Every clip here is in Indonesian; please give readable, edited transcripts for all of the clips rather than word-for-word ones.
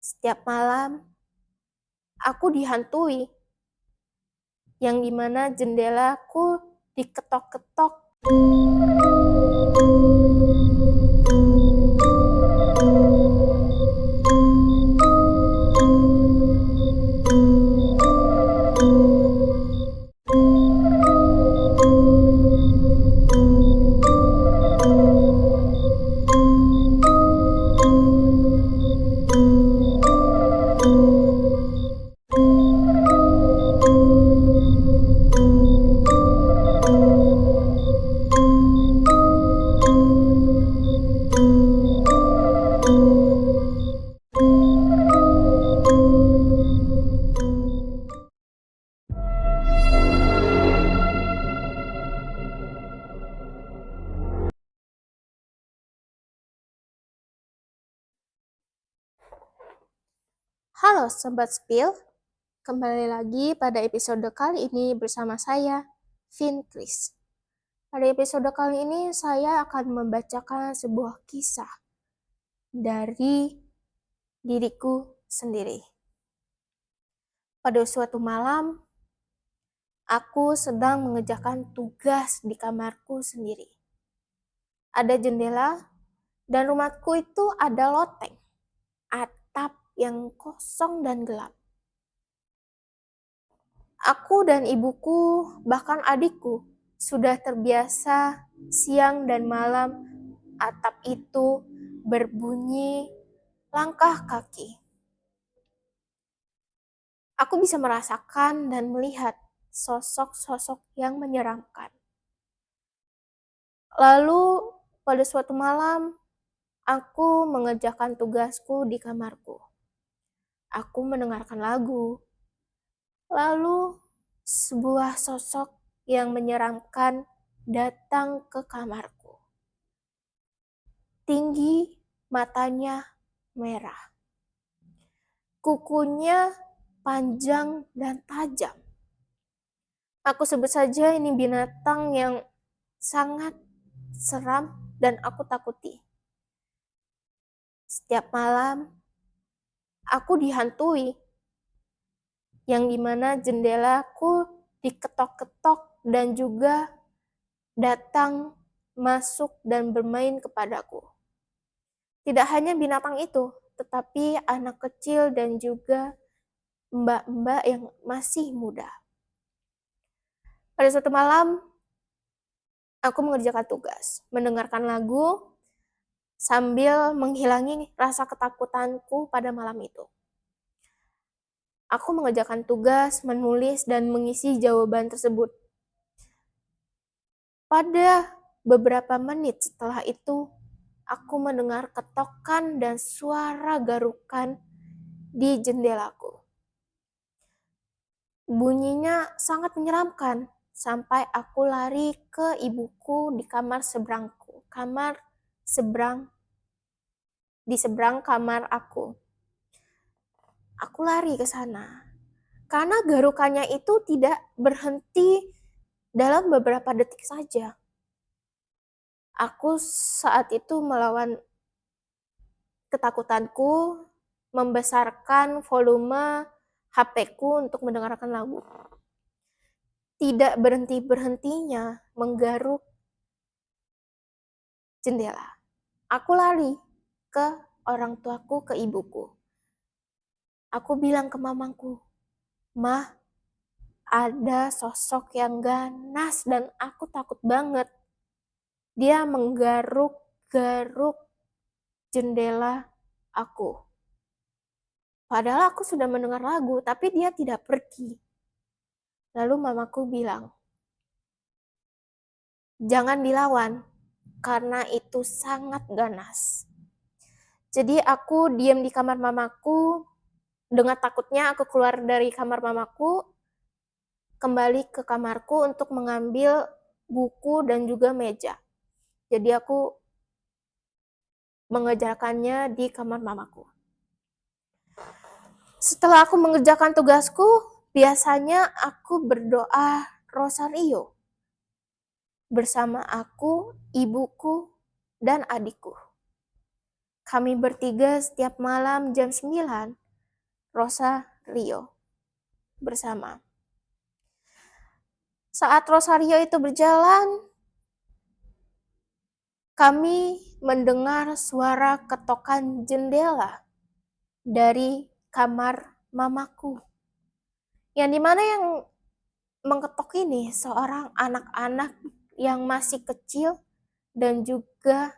Setiap malam, aku dihantui, yang dimana jendelaku diketok-ketok. Halo Sobat Spill, kembali lagi pada episode kali ini bersama saya, Vinkris. Pada episode kali ini saya akan membacakan sebuah kisah dari diriku sendiri. Pada suatu malam, aku sedang mengerjakan tugas di kamarku sendiri. Ada jendela dan rumahku itu ada loteng, atap yang kosong dan gelap. Aku dan ibuku, bahkan adikku, sudah terbiasa siang dan malam atap itu berbunyi langkah kaki. Aku bisa merasakan dan melihat sosok-sosok yang menyeramkan. Lalu pada suatu malam, aku mengerjakan tugasku di kamarku. Aku mendengarkan lagu. Lalu sebuah sosok yang menyeramkan datang ke kamarku. Tinggi, matanya merah. Kukunya panjang dan tajam. Aku sebut saja ini binatang yang sangat seram dan aku takuti. Setiap malam, aku dihantui, yang dimana jendelaku diketok-ketok dan juga datang, masuk dan bermain kepadaku. Tidak hanya binatang itu, tetapi anak kecil dan juga mbak-mbak yang masih muda. Pada suatu malam, aku mengerjakan tugas, mendengarkan lagu, sambil menghilangi rasa ketakutanku pada malam itu. Aku mengerjakan tugas, menulis, dan mengisi jawaban tersebut. Pada beberapa menit setelah itu, aku mendengar ketokan dan suara garukan di jendelaku. Bunyinya sangat menyeramkan, sampai aku lari ke ibuku di kamar seberangku. Di seberang kamar aku. Aku lari ke sana. Karena garukannya itu tidak berhenti dalam beberapa detik saja. Aku saat itu melawan ketakutanku, membesarkan volume HP-ku untuk mendengarkan lagu. Tidak berhenti-berhentinya menggaruk jendela. Aku lari ke orang tuaku, ke ibuku. Aku bilang ke mamaku, "Mah, ada sosok yang ganas dan aku takut banget. Dia menggaruk-garuk jendela aku. Padahal aku sudah mendengar lagu, tapi dia tidak pergi." Lalu mamaku bilang, "Jangan dilawan, karena itu sangat ganas." Jadi aku diam di kamar mamaku. Dengan takutnya aku keluar dari kamar mamaku, kembali ke kamarku untuk mengambil buku dan juga meja. Jadi aku mengerjakannya di kamar mamaku. Setelah aku mengerjakan tugasku, biasanya aku berdoa rosario bersama aku, ibuku, dan adikku. kami bertiga setiap malam jam 9 Rosario bersama. Saat Rosario itu berjalan, kami mendengar suara ketokan jendela dari kamar mamaku. Yang dimana yang mengetok ini seorang anak-anak yang masih kecil dan juga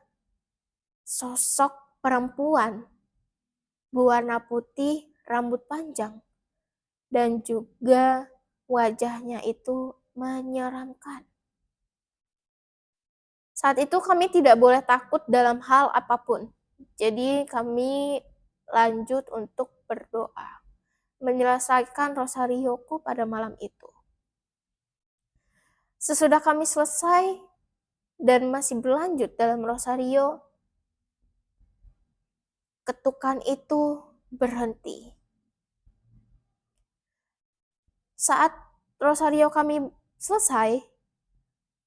sosok perempuan berwarna putih, rambut panjang, dan juga wajahnya itu menyeramkan. Saat itu kami tidak boleh takut dalam hal apapun. Jadi kami lanjut untuk berdoa, menyelesaikan rosarioku pada malam itu. Sesudah kami selesai dan masih berlanjut dalam rosario, ketukan itu berhenti. Saat rosario kami selesai,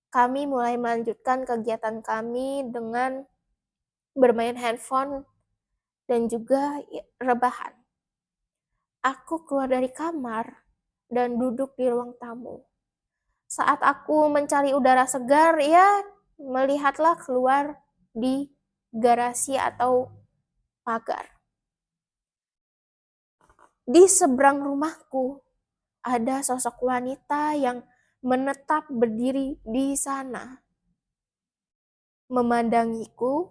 kami mulai melanjutkan kegiatan kami dengan bermain handphone dan juga rebahan. Aku keluar dari kamar dan duduk di ruang tamu. Saat aku mencari udara segar, ya melihatlah keluar di garasi atau pagar. Di seberang rumahku ada sosok wanita yang menetap berdiri di sana, memandangiku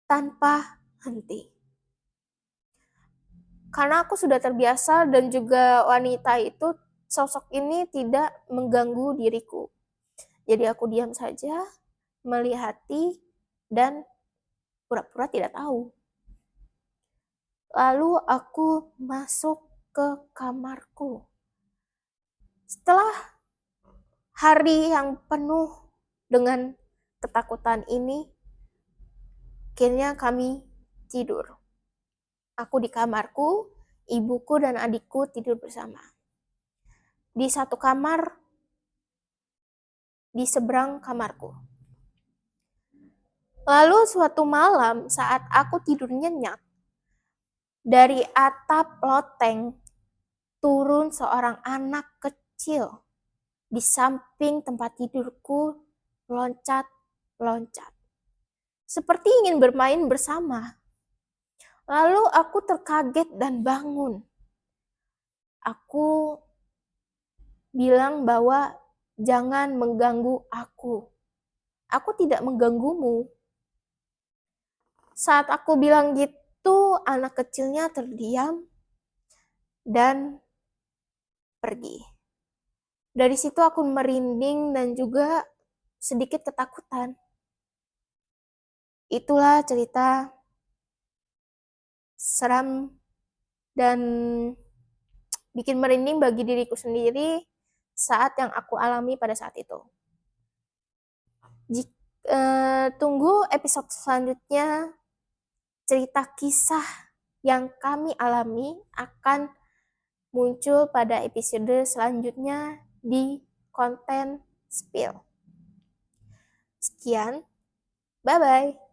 tanpa henti. Karena aku sudah terbiasa dan juga wanita itu, sosok ini tidak mengganggu diriku. Jadi aku diam saja, melihati, dan pura-pura tidak tahu. Lalu aku masuk ke kamarku. Setelah hari yang penuh dengan ketakutan ini, akhirnya kami tidur. Aku di kamarku, ibuku dan adikku tidur bersama. Di satu kamar, di seberang kamarku. Lalu suatu malam saat aku tidur nyenyak, dari atap loteng turun seorang anak kecil di samping tempat tidurku, loncat-loncat. Seperti ingin bermain bersama. Lalu aku terkaget dan bangun. Aku bilang bahwa jangan mengganggu aku. Aku tidak mengganggumu. Saat aku bilang gitu, anak kecilnya terdiam dan pergi. Dari situ aku merinding dan juga sedikit ketakutan. Itulah cerita seram dan bikin merinding bagi diriku sendiri saat yang aku alami pada saat itu. Tunggu episode selanjutnya, cerita kisah yang kami alami akan muncul pada episode selanjutnya di konten Spill. Sekian, bye-bye.